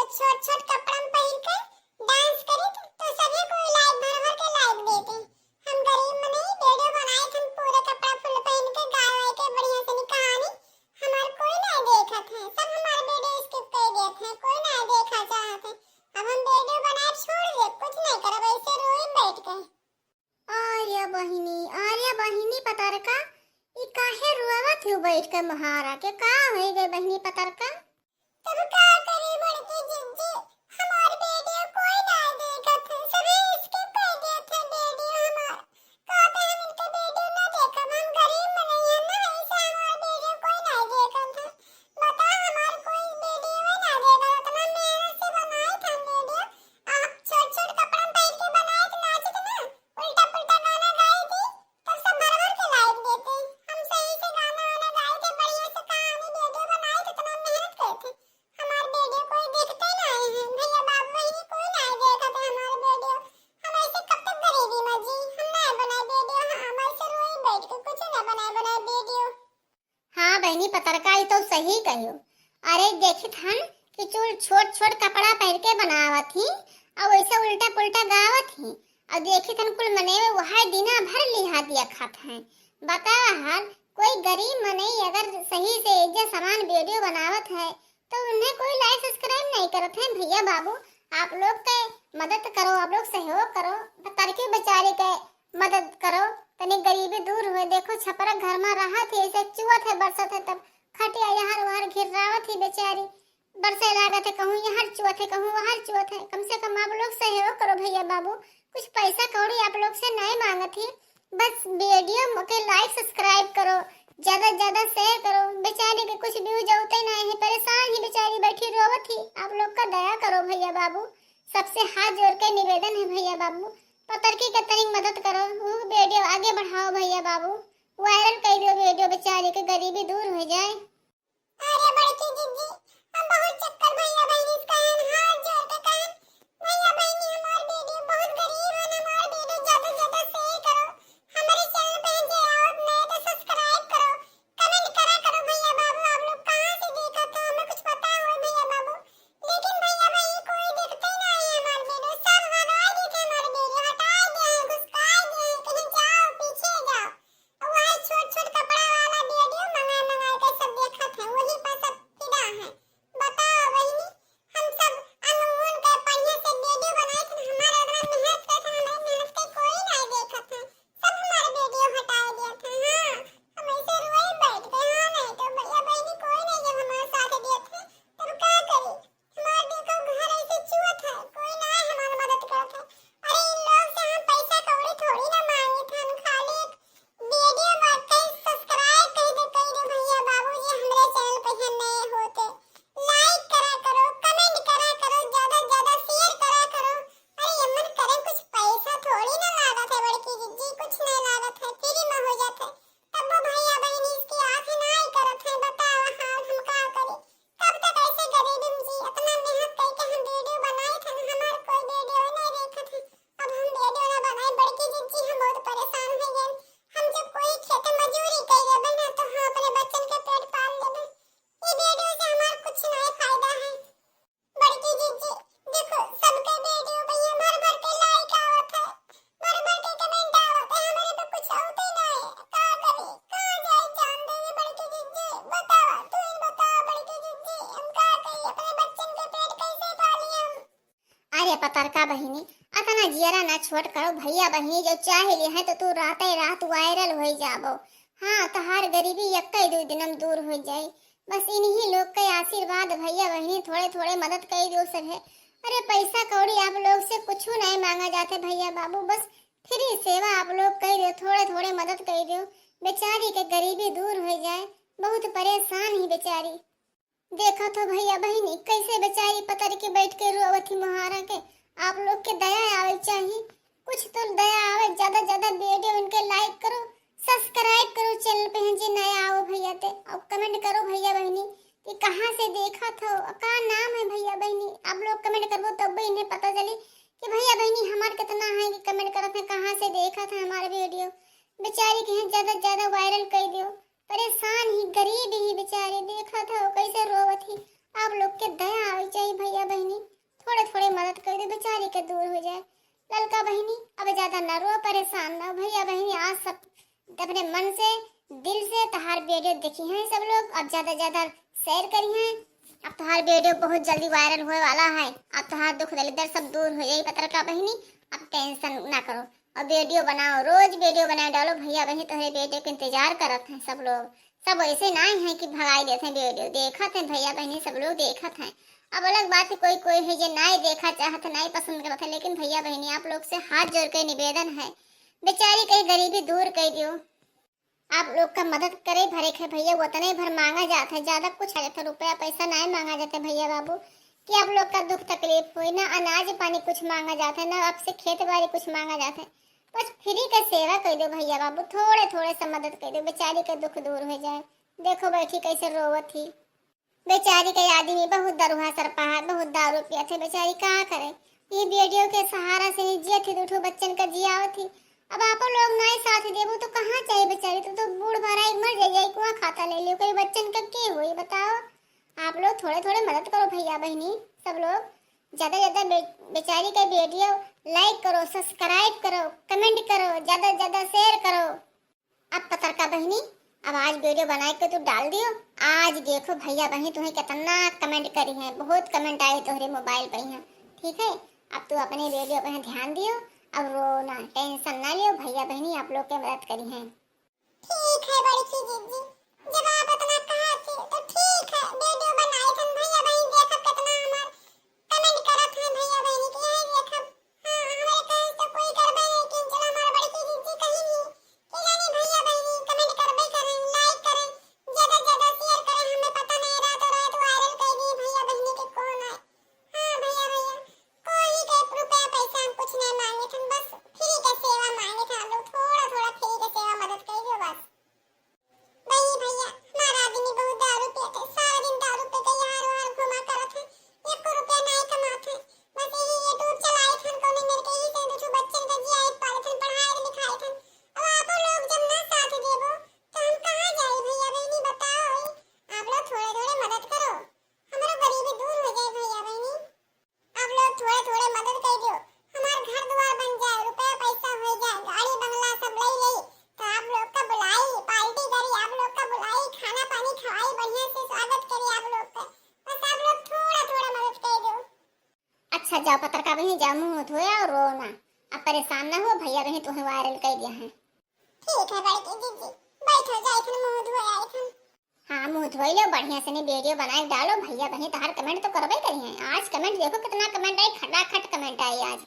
छोट छोट कपड़ा में पहन के डांस करी तो सभी कोई लाइक भर भर के लाइक देते। हम गरीब में नहीं वीडियो बनाए थे पूरे कपड़ा फुल पहन के गाय वाय के बढ़िया से कहानी हमार कोई नहीं देखा था। सब हमारे वीडियो स्किप कर दिए थे, कोई नहीं देखा चाहते। अब हम वीडियो बनाए छोड़ दे, कुछ नहीं करब, ऐसे रोई बैठ के। आर्या बहिनी पतरका ई काहे रुआवत हो बैठ के महारा के का होई गई बहिनी पतरका? तब का करे बड़की जिज्जी, हमार वीडियो कोई नहीं देखत है, सभी स्किप कर दिए थे वीडियो हमार। कहते हम इनके वीडियो ना देखब, हम गरीब में नहीं है ना, ऐसे हमार वीडियो कोई नहीं देखत है। बता हमार कोई वीडियो ही ना देखत, इतना मेहनत से बनाए थे वीडियो। आप छोट छोट कपड़ा में पहन के बनाए थे, नाचे थे ना, उल्टा पुल्टा गाना गाई थी, तब सब भर भर के लाइक देते। हम सही से गाना वाना गाए थे, बढ़िया से कहानी वीडियो बनाए थे, इतना मेहनत करते। हमार वीडियो कोई देखते नहीं है, भैया बाबू बहनी कोई नहीं देखत है हमार वीडियो। हम ऐसे कब तक गरीबी में जी, हम नहीं बनाए वीडियो, हम ऐसे रोई बैठ के कुछ नहीं बनाए वीडियो। हाँ बहनी पतरका ई तो सही कहियो। अरे देखत हन कि चूल छोट छोट कपड़ा पहन के बनावत ही और वैसे उल्टा पुल्टा गावत ही और देखत हन कुल मने वह दिना भर लिहा दिया खात हैं। बता हर कोई गरीब मने अगर सही से इज्जत सामान वीडियो बनावत है तो उन्हें कोई लाइक सब्सक्राइब नहीं करत है। भैया बाबू आप लोग के मदद करो, आप लोग सहयोग करो, पतरकी बेचारे के मदद करो, तनी गरीबी दूर हुए। देखो छपरा घर में रहा थे ऐसे चुवत है बरसत है तब खटिया यहाँ वहाँ घिरावत थी बेचारी, बरसे लागत है कहूँ यहाँ चुवत है कहूँ वहाँ चुवत है। कम से कम आप लोग सहयोग करो भैया बाबू, कुछ पैसा कौड़ी आप लोग से नहीं मांगत ही, बस वीडियो के लाइक सब्सक्राइब करो, ज्यादा ज्यादा शेयर करो। बेचारी के कुछ व्यूज होते नहीं है, परेशान ही बेचारी बैठी रोवत ही, आप लोग का दया करो भैया बाबू। सबसे हाथ जोड़ के निवेदन है भैया बाबू, पतरकी के तनिक मदद करो, वो वीडियो आगे बढ़ाओ भैया बाबू, वायरल कर दो वीडियो, बेचारी के गरीबी दूर हो जाए। अरे बड़की जिज्जी, हम बहुत चक्कर भैया बहनी कहन हाथ जोड़ के कहन भैया बहनी हमार वीडियो बहुत गरीब है, हमार वीडियो ज्यादा ज्यादा शेयर करो, हमारे चैनल पे जे आओ नए तो सब्सक्राइब करो, कमेंट करा करो भैया बाबू। आप लोग कहां से देखा तो हमें कुछ पता हो भैया बाबू, लेकिन भैया बहनी कोई देखते नहीं है हमार वीडियो, सब हटा देते हमारे वीडियो, हटा दिए हैं, घुसका दिए हैं, कहीं जाओ पीछे जाओ। और वही छोट छोट कपड़ा वाला वीडियो मंगा मंगा के सब देखा था, वही पर सब फिदा है। बताओ बहनी, हम सब अनमोल के पहिए से वीडियो बनाए थे, हमारा इतना मेहनत पे था, हमारी मेहनत पे कोई नहीं देखा था, सब हमारे वीडियो हटा दिया था। हाँ हम ऐसे रोए बैठ गए, हाँ नहीं तो भैया बहनी कोई नहीं जब हमारे साथ दिए थे तब क्या करी। हमारे देखो घर ऐसे चुवत है, कोई नहीं हमारी मदद करता है। अरे इन लोग से हम पैसा कौड़ी थोड़ी ना मांगे थे, हम खाली एक वीडियो बनाते सब्सक्राइब कर दो भैया बाबू जी, हमारे चैनल पे हैं नए होते, लाइक करा करो, कमेंट करा करो, ज्यादा ज्यादा शेयर करा करो। अरे यमन करे कुछ पैसा थोड़ी ना लागत है बड़की जिज्जी, कुछ नहीं लागत है, फ्री में हो जाता है। तब वो भैया बहनी इसकी आंखें नहीं करत है, बताओ हाल हम क्या करें, कब तक ऐसे गरीबी में जी। इतना मेहनत करके हम वीडियो बनाए थे, हमार कोई वीडियो नहीं देखा था, अब हम वीडियो ना बनाए बड़की जिज्जी, हम बहुत परेशान हो गए। हम जब कोई खेत मजदूरी कर लेबे ना तो हम अपने बच्चन के पेट पाल लेबे, ये वीडियो से हमार कुछ नहीं फायदा है। बड़की जिज्जी देखो सबके वीडियो भैया भर भर के लाइक आवत है, भर भर के कमेंट आवत है, हमारे तो कुछ होते नहीं है, का करी कहां जाए जान दे बड़की जिज्जी। बताओ तू ही बताओ बड़की जिज्जी, हम का करी, अपने बच्चन के पेट कैसे पाली हम। अरे पतरका बहिनी अतना जियरा ना छोट करो भैया बहिनी, जो चाहे ले है तो तू राते रात वायरल हो जाबो। हाँ तहार गरीबी यक्का दो दिनम दूर हो जाए, बस इन्हीं लोग के आशीर्वाद भैया बहिनी थोड़े थोड़े मदद कर दो सब है। अरे पैसा कौड़ी आप लोग से कुछ नहीं मांगा जाते भैया बाबू, बस फ्री सेवा आप लोग कर दो, थोड़े थोड़े मदद कर दो, बेचारी के गरीबी दूर हो जाए, बहुत परेशान ही बेचारी। देखा तो भैया बहनी कैसे बेचारी पतर के बैठ के रोवत ही मुहारा के, आप लोग के दया आवे चाहिए, कुछ तो दया आवे, ज्यादा ज्यादा वीडियो इनके लाइक करो, सब्सक्राइब करो चैनल पे हैं जी नया आओ भैया ते, और कमेंट करो भैया बहनी कि कहाँ से देखा था, का नाम है भैया बहनी। आप लोग कमेंट करो तब भी इन्हें पता चले कि भैया बहनी हमारे कितना है, कि कमेंट करते हैं कहाँ से देखा था हमारा वीडियो। बेचारी के ज्यादा ज्यादा वायरल कर दियो, परेशान ही गरीब ही बेचारे, देखा था कैसे रोवत ही। आप लोग के दया आवे चाहिए भैया बहनी, के दूर हो जाए। ललका बहनी अब ज्यादा न रो, परेशान न हो। भैया बहनी आज सब अपने मन से दिल से तहार वीडियो देखी हैं सब लोग, अब ज्यादा शेयर करी हैं। अब तहार वीडियो बहुत जल्दी वायरल होने वाला है। अब तहार दुख दलिदर सब दूर हो जाए पत्रकार बहनी, अब टेंशन ना करो। और वीडियो बनाओ, रोज वीडियो बना डालो। भैया बहनी तुम्हारे वीडियो के इंतजार करत हैं सब लोग। सब ऐसे ना है कि भगाई देते हैं, वीडियो देखत हैं भैया बहनी सब लोग देखत हैं। अब अलग बात है कोई कोई है जो नहीं देखा चाहत, नहीं पसंद करत है, लेकिन भैया बहनी आप लोग से हाथ जोड़ के निवेदन है, बेचारी कहीं गरीबी दूर कर दियो। आप लोग का मदद करे भरे है भैया, वो उतने भर मांगा जाता है, ज्यादा कुछ आ जाता है, रुपया पैसा नहीं मांगा जाता भैया बाबू कि आप लोग का दुख तकलीफ हुई ना। अनाज पानी कुछ मांगा जाता है ना, आपसे खेत बाड़ी कुछ मांगा जाता है। बस फ्री का सेवा कर दो भैया बाबू, थोड़े थोड़े से मदद कर दो, बेचारी का दुख दूर हो जाए। देखो बैठी कैसे रोवत थी बेचारी के आदमी, बहुत दरुहा सरपा है, बहुत दारू पिया थे बेचारी, कहाँ करे। ये वीडियो के सहारा से ही जिया थी, उठो बच्चन का जियावत थी। अब आप लोग नहीं साथ देबो तो कहाँ चाहिए बेचारी, तो बूढ़ भराई मर जाइए, कुआं खाता ले लियो, कोई बच्चन का के हुई बताओ। आप लोग थोड़े थोड़े मदद करो भैया बहनी सब लोग, ज्यादा बेचारी का वीडियो लाइक करो, सब्सक्राइब करो, कमेंट करो, ज्यादा शेयर करो। अब पत्रकार बहनी अब आज वीडियो बना के तू डाल दियो। आज देखो भैया बहनी तुम्हें कितना कमेंट करी है, बहुत कमेंट आए तुम्हारे मोबाइल पे हैं, ठीक है। अब तू अपने वीडियो पे ध्यान दियो, अब रोना टेंशन ना लियो, भैया बहनी आप लोग के मदद करी है। ठीक है बड़की दीदी, जब आप इतना कहा थी तो ठीक है, वीडियो बनाई थन भैया बहनी देखब कितना हमार कमेंट करत हैं भैया बहनी के, यही देखब। हां हमारे कहे तो कोई करबे नहीं, लेकिन चलो हमारा बड़की दीदी कहीं नहीं कि जाने भैया बहनी कमेंट करबे करें, लाइक करें, ज्यादा शेयर करें। हमें पता नहीं रातों रात वायरल कर दी भैया बहनी के कौन है। हां भैया कोई के रुपया पैसा हम कुछ नहीं मांगे थे, बस फ्री का सेवा मांगे थे। हम लोग थोड़ा थोड़ा फ्री का सेवा मदद कर दो बस। नहीं भैया हमारा आदमी बहुत दारू पीते, सारा दिन दारू पी के यहाँ वहाँ घुमा करत है, एक रुपया नहीं कमाते, बस यही यूट्यूब चलाए थे कोने मेरे के, यही से दो बच्चन का जियाए पाले थे, पढ़ाए लिखाए थे। अब आप लोग जब ना साथ देबो तो हम कहाँ जाए भैया बहनी बताओ। आप लोग थोड़े थोड़े मदद करो, हमारा गरीबी दूर हो जाए भैया बहनी। आप लोग थोड़े थोड़े मदद कर दो, हमारा घर द्वार बन जाए, रुपया पैसा हो जाए, गाड़ी बंगला सब ले ले, तो आप लोग का बुलाई पार्टी करी, आप लोग का बुलाई खाना पानी खवाई, बढ़िया से स्वागत करी आप लोग का। बस आप लोग थोड़ा थोड़ा मदद कर दो। अच्छा जाओ पत्रकार बहनी, जाओ मुंह धोया और रोना, अब परेशान ना हो, भैया बहनी तुम्हें वायरल कर दिया है। ठीक है बड़की दीदी, बैठो जाए थे मुंह धोया थे। हाँ मुंह धोई लो, बढ़िया से नहीं वीडियो बनाए डालो। भैया बहनी तहार कमेंट तो करबे करी है। आज कमेंट देखो कितना कमेंट आई, खटाखट कमेंट आई आज।